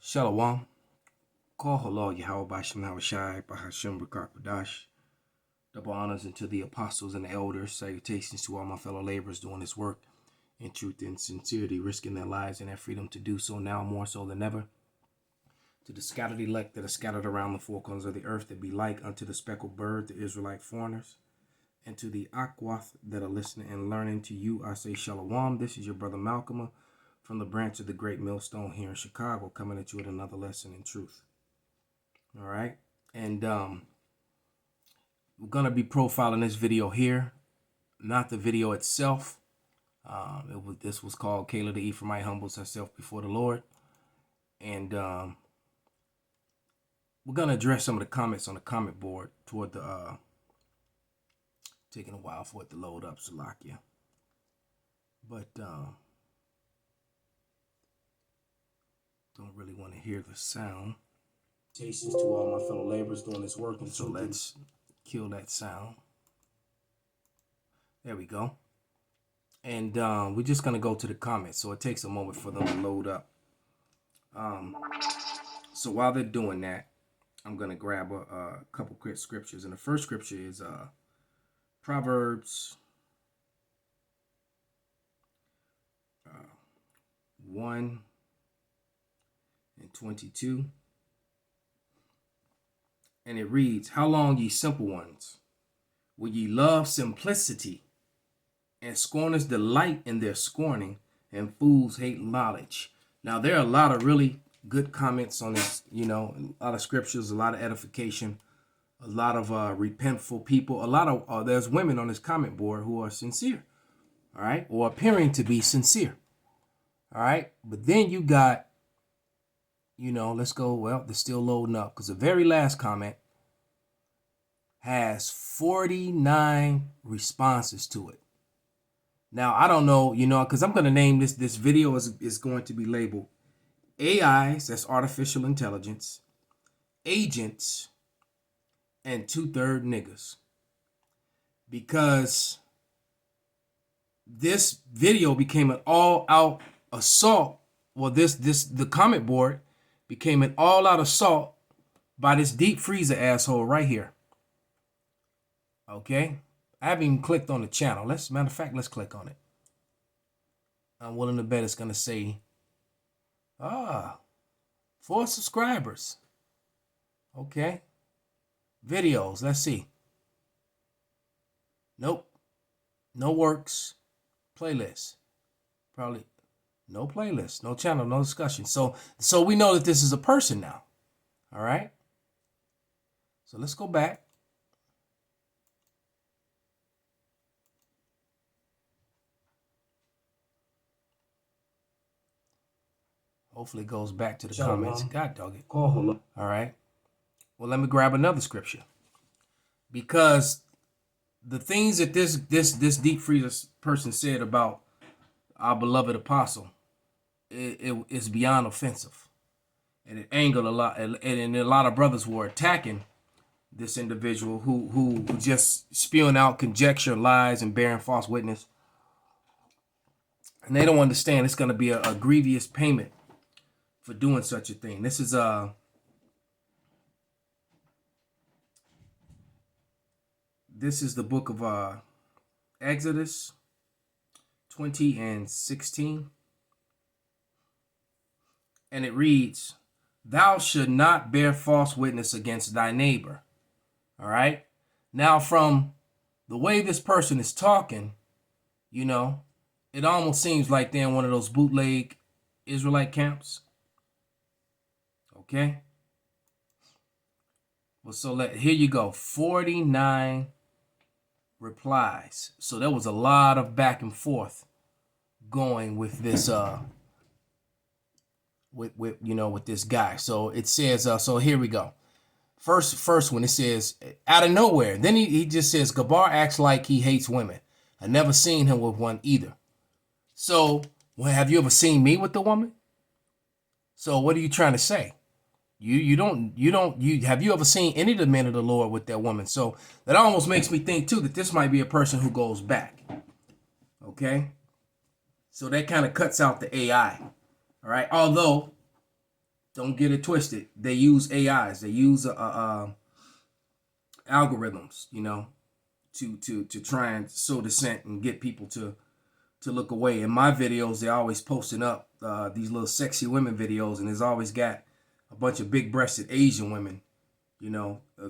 Shalom. Call halal Yahweh Bashem Hawashai Bahashim Brakakadash. Double honors unto the apostles and the elders. Salutations to all my fellow laborers doing this work in truth and sincerity, risking their lives and their freedom to do so now more so than ever. To the scattered elect that are scattered around the four corners of the earth, that be like unto the speckled bird, the Israelite foreigners. And to the Akwath that are listening and learning, to you I say Shalom. This is your brother Malcolm from the branch of the Great Millstone here in Chicago, coming at you with another lesson in truth. All right. And we're going to be profiling this video here, not the video itself. This was called Kayla the Ephraimite Humbles Herself Before the Lord. And we're going to address some of the comments on the comment board toward the, taking a while for it to load up, Salakia. But don't really want to hear the sound. Salutations to all my fellow laborers doing this work, and so let's kill that sound. There we go. And we're just gonna go to the comments, so it takes a moment for them to load up. So while they're doing that, I'm gonna grab a couple quick scriptures, and the first scripture is Proverbs 1:22. And it reads, "How long, ye simple ones, will ye love simplicity, and scorners delight in their scorning, and fools hate knowledge?" Now, there are a lot of really good comments on this, a lot of scriptures, a lot of edification, a lot of repentful people, a lot of, there's women on this comment board who are sincere, all right, or appearing to be sincere, all right? But then you got, let's go, well, they're still loading up, because the very last comment has 49 responses to it. Now, I don't know, because I'm going to name this video is going to be labeled AIs, that's artificial intelligence, agents, and 2/3 niggas. Because this video became an all-out assault. Well, the comment board became an all-out assault by this deep freezer asshole right here. Okay? I haven't even clicked on the channel. Matter of fact, let's click on it. I'm willing to bet it's going to say, 4 subscribers. Okay. Videos, let's see. Nope. No works. Playlist. Probably no playlist, no channel, no discussion. So we know that this is a person now. All right. So let's go back. Hopefully it goes back to the comments. God dog it. All right. Well, let me grab another scripture. Because the things that this deep freezer person said about our beloved apostle, it is beyond offensive. And it angered a lot. And a lot of brothers were attacking this individual who just spewing out conjecture, lies, and bearing false witness. And they don't understand it's going to be a grievous payment for doing such a thing. This is the book of Exodus 20:16. And it reads, "Thou should not bear false witness against thy neighbor." All right. Now, from the way this person is talking, it almost seems like they're in one of those bootleg Israelite camps. Okay. Well, so here you go. 49 replies. So there was a lot of back and forth going with this with this guy. So it says so here we go. First one, it says out of nowhere. Then he just says Gabar acts like he hates women. I never seen him with one either. So, well, have you ever seen me with the woman? So what are you trying to say? Have you ever seen any of the men of the Lord with that woman? So that almost makes me think too that this might be a person who goes back. Okay. So that kind of cuts out the AI. All right. Although Don't get it twisted. They use AIs. They use algorithms, to try and sow dissent and get people to look away. In my videos, they're always posting up these little sexy women videos, and there's always got a bunch of big-breasted Asian women,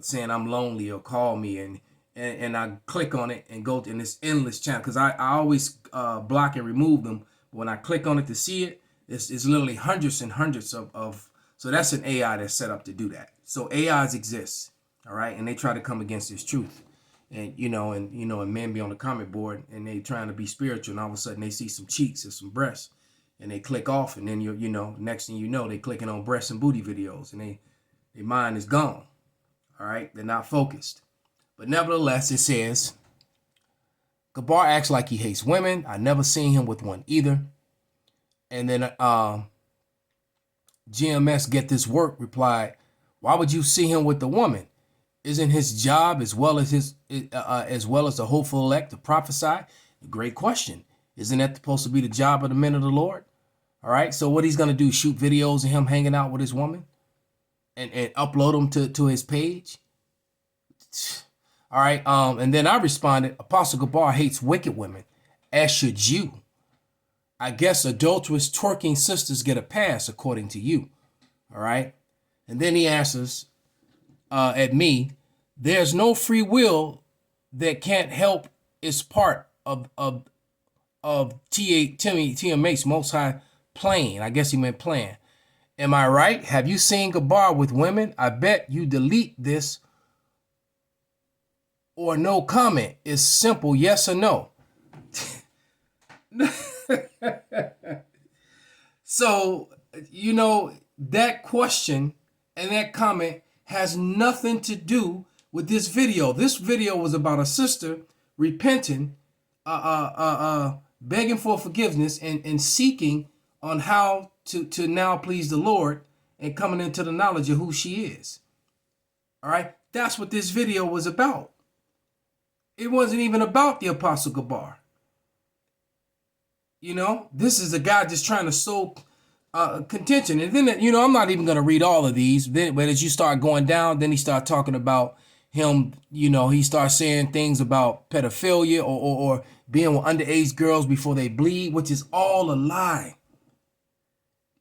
saying I'm lonely or call me, and I click on it and go in this endless channel because I always block and remove them. But when I click on it to see it, it's literally hundreds and hundreds of. So that's an AI that's set up to do that. So AIs exist, all right, and they try to come against this truth. And and men be on the comment board and they trying to be spiritual, and all of a sudden they see some cheeks or some breasts, and they click off, and then next thing you know, they clicking on breasts and booty videos, and their mind is gone. All right, they're not focused. But nevertheless, it says Gabar acts like he hates women. I never seen him with one either. And then GMS Get This Work replied, "Why would you see him with the woman? Isn't his job as well as the hopeful elect to prophesy?" Great question. Isn't that supposed to be the job of the men of the Lord? All right. So what he's gonna do? Shoot videos of him hanging out with his woman, and upload them to his page? All right. And then I responded, Apostle Gabar hates wicked women, as should you. I guess adulterous twerking sisters get a pass according to you. All right. And then he answers at me, there's no free will that can't help is part of TMA's Most High plan. I guess he meant plan. Am I right? Have you seen Gabar with women? I bet you delete this or no comment. It's simple, yes or no. So, that question and that comment has nothing to do with this video. This video was about a sister repenting, begging for forgiveness and seeking on how to now please the Lord and coming into the knowledge of who she is. All right. That's what this video was about. It wasn't even about the Apostle Gabar. This is a guy just trying to sow contention. And then, I'm not even going to read all of these. But as you start going down, then he start talking about him, he starts saying things about pedophilia or being with underage girls before they bleed, which is all a lie.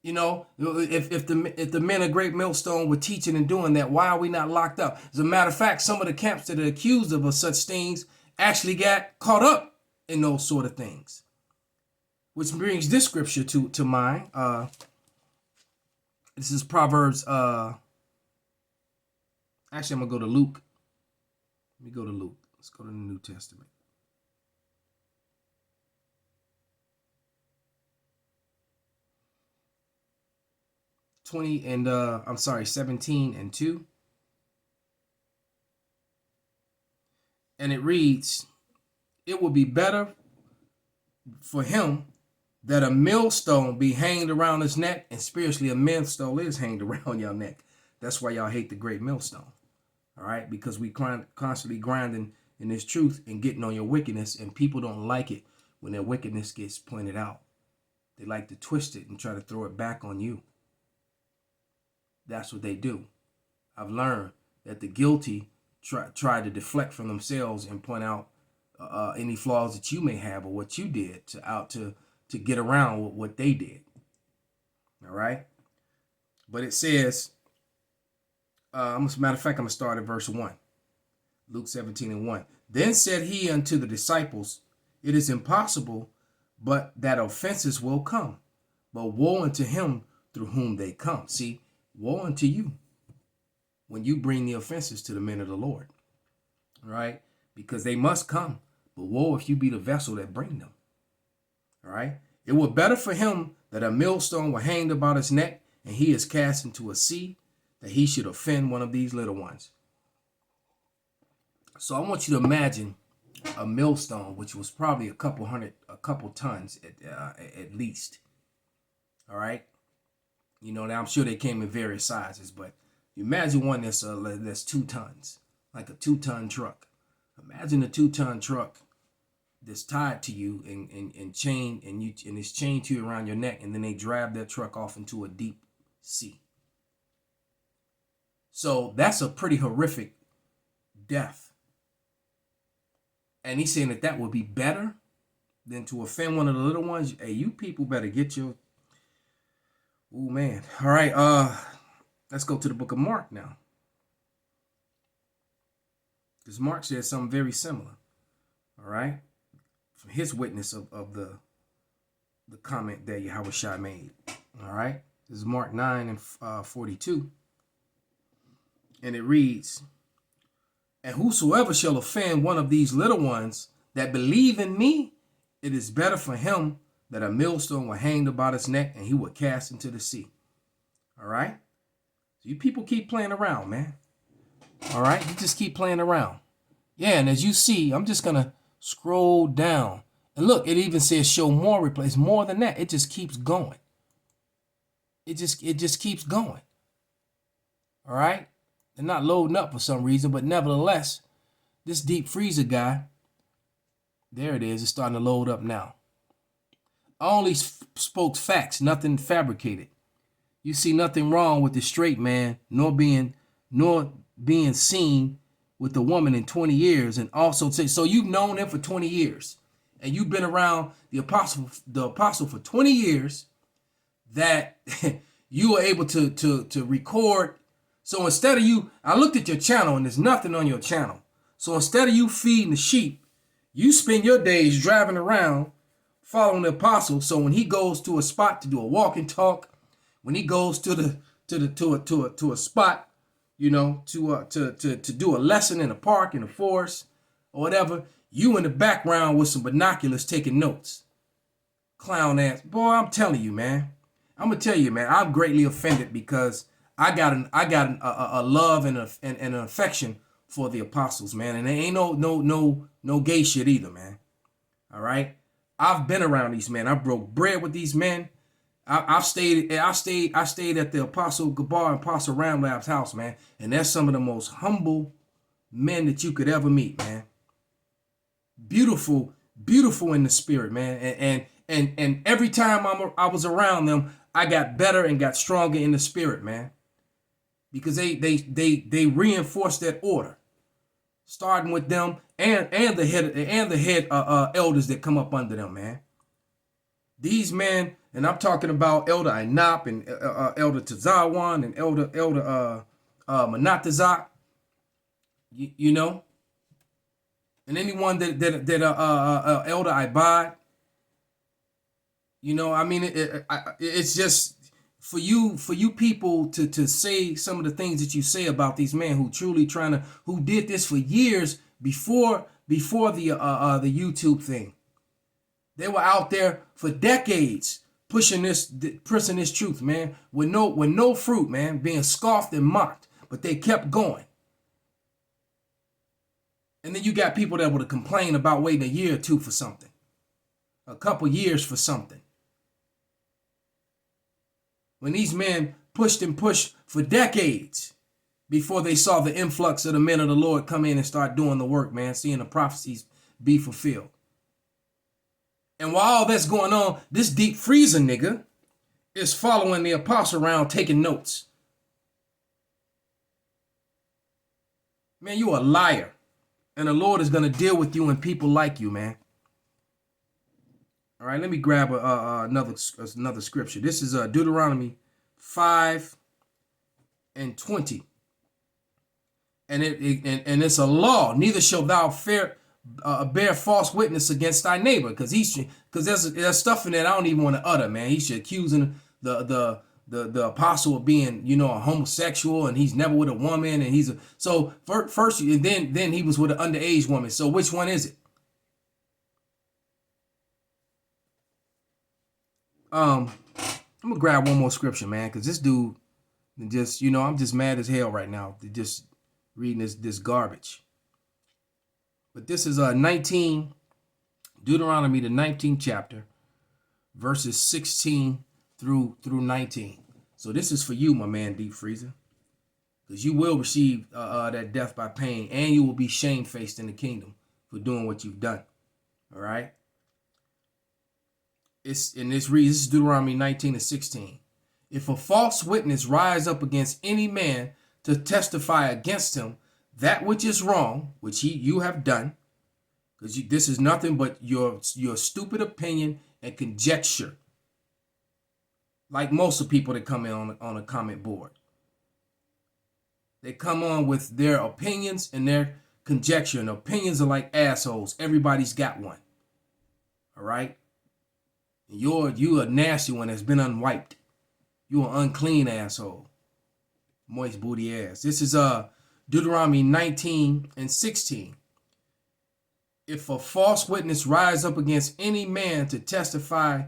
If the men of Great Millstone were teaching and doing that, why are we not locked up? As a matter of fact, some of the camps that are accused of such things actually got caught up in those sort of things. Which brings this scripture to mind. This is Proverbs. Actually, I'm going to go to Luke. Let me go to Luke. Let's go to the New Testament. I'm sorry, 17 and 2. And it reads, it would be better for him that a millstone be hanged around his neck, and spiritually a millstone is hanged around your neck. That's why y'all hate the great millstone. All right, because we constantly grinding in this truth and getting on your wickedness, and people don't like it when their wickedness gets pointed out. They like to twist it and try to throw it back on you. That's what they do. I've learned that the guilty try to deflect from themselves and point out any flaws that you may have or what you did to get around with what they did. All right. But it says, as a matter of fact, I'm going to start at verse 1. Luke 17 and 1. Then said he unto the disciples, it is impossible, but that offenses will come. But woe unto him through whom they come. See, woe unto you when you bring the offenses to the men of the Lord. All right. Because they must come. But woe if you be the vessel that bring them. All right. It were better for him that a millstone were hanged about his neck and he is cast into a sea, that he should offend one of these little ones. So I want you to imagine a millstone, which was probably a couple tons at least. All right. Now I'm sure they came in various sizes, but imagine one that's 2 tons, like a 2-ton truck. Imagine a 2-ton truck that's tied to you and chained, and it's chained to you around your neck, and then they drive that truck off into a deep sea. So that's a pretty horrific death. And he's saying that that would be better than to offend one of the little ones. Hey, you people better get your... Oh, man. All right, let's go to the book of Mark now. Because Mark says something very similar. All right? From his witness of the comment that Yahushua made. All right? This is Mark 9 and 42. And it reads, "And whosoever shall offend one of these little ones that believe in me, it is better for him that a millstone were hanged about his neck and he would cast into the sea." All right? So you people keep playing around, man. All right? You just keep playing around. Yeah, and as you see, I'm just going to scroll down. And look, it even says show more replays. More than that, it just keeps going. It just keeps going. All right? They're not loading up for some reason, but nevertheless, this deep freezer guy, there it is. It's starting to load up now. I only spoke facts, nothing fabricated. You see nothing wrong with the straight man, nor being seen with the woman in 20 years, and also say, so you've known him for 20 years, and you've been around the apostle for 20 years, that you were able to record. So instead of you, I looked at your channel and there's nothing on your channel. So instead of you feeding the sheep, you spend your days driving around following the apostle. So when he goes to a spot to do a walk and talk, when he goes to a spot, you know, to do a lesson in a park, in a forest, or whatever, you in the background with some binoculars taking notes. Clown ass. Boy, I'm telling you, man. I'm gonna tell you, man, I'm greatly offended because I got a love and an affection for the apostles, man. And there ain't no gay shit either, man. All right? I've been around these men. I broke bread with these men. I stayed at the Apostle Gabar and Apostle Ramlab's house, man. And that's some of the most humble men that you could ever meet, man. Beautiful in the spirit, man. And every time I was around them, I got better and got stronger in the spirit, man. Because they reinforced that order, starting with them and the head elders that come up under them, man. These men, and I'm talking about Elder Ainap and Elder Tazawan and Elder Manatazak, you know, and anyone that Elder Ibad, you know, I mean, it's just. For you people to say some of the things that you say about these men who truly who did this for years before the YouTube thing. They were out there for decades pushing this truth, man, with no fruit, man, being scoffed and mocked, but they kept going. And then you got people that would complain about waiting a year or two for something, a couple years for something. When these men pushed and pushed for decades before they saw the influx of the men of the Lord come in and start doing the work, man, seeing the prophecies be fulfilled. And while all that's going on, this deep freezer nigga is following the apostle around taking notes. Man, you a liar. And the Lord is going to deal with you and people like you, man. All right, let me grab another scripture. This is Deuteronomy 5 and 20. And it's a law. Neither shall thou bear false witness against thy neighbor, because there's stuff in that I don't even want to utter, man. He's accusing the apostle of being, you know, a homosexual, and he's never with a woman, and first and then he was with an underage woman. So which one is it? I'm gonna grab one more scripture, man, because this dude just, you know, I'm just mad as hell right now to just reading this garbage. But this is Deuteronomy, the 19th chapter, verses 16 through 19. So this is for you, my man, Deep Freezer, because you will receive that death by pain, and you will be shamefaced in the kingdom for doing what you've done. All right. This is Deuteronomy 19 and 16. If a false witness rise up against any man to testify against him that which is wrong, which you have done, because this is nothing but your stupid opinion and conjecture, like most of the people that come in on a comment board. They come on with their opinions and their conjecture, and opinions are like assholes. Everybody's got one. All right? You a nasty one that's been unwiped. You an unclean asshole. Moist booty ass. This is Deuteronomy 19:16. If a false witness rise up against any man to testify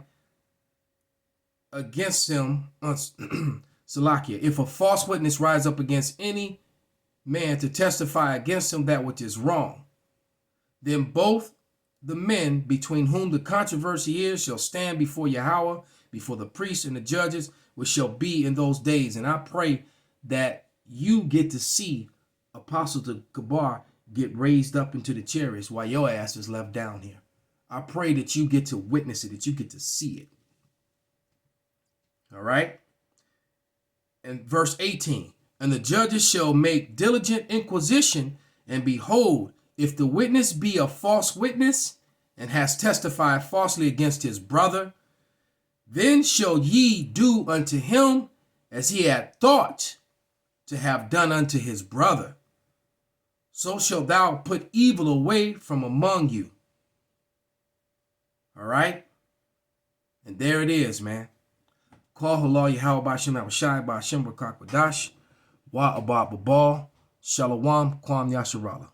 against him, Salakia, if a false witness rise up against any man to testify against him that which is wrong, then both the men between whom the controversy is shall stand before Yahweh, before the priests and the judges, which shall be in those days. And I pray that you get to see Apostle Kabar get raised up into the chariots while your ass is left down here. I pray that you get to witness it, that you get to see it. All right? And verse 18, and the judges shall make diligent inquisition, and behold, if the witness be a false witness, and has testified falsely against his brother, then shall ye do unto him as he had thought to have done unto his brother. So shalt thou put evil away from among you. All right? And there it is, man. Call halal Yahweh Bashim Abashai Bashim Rakak Wadash Wa Abba Babal Shalom Kwam Yasharala.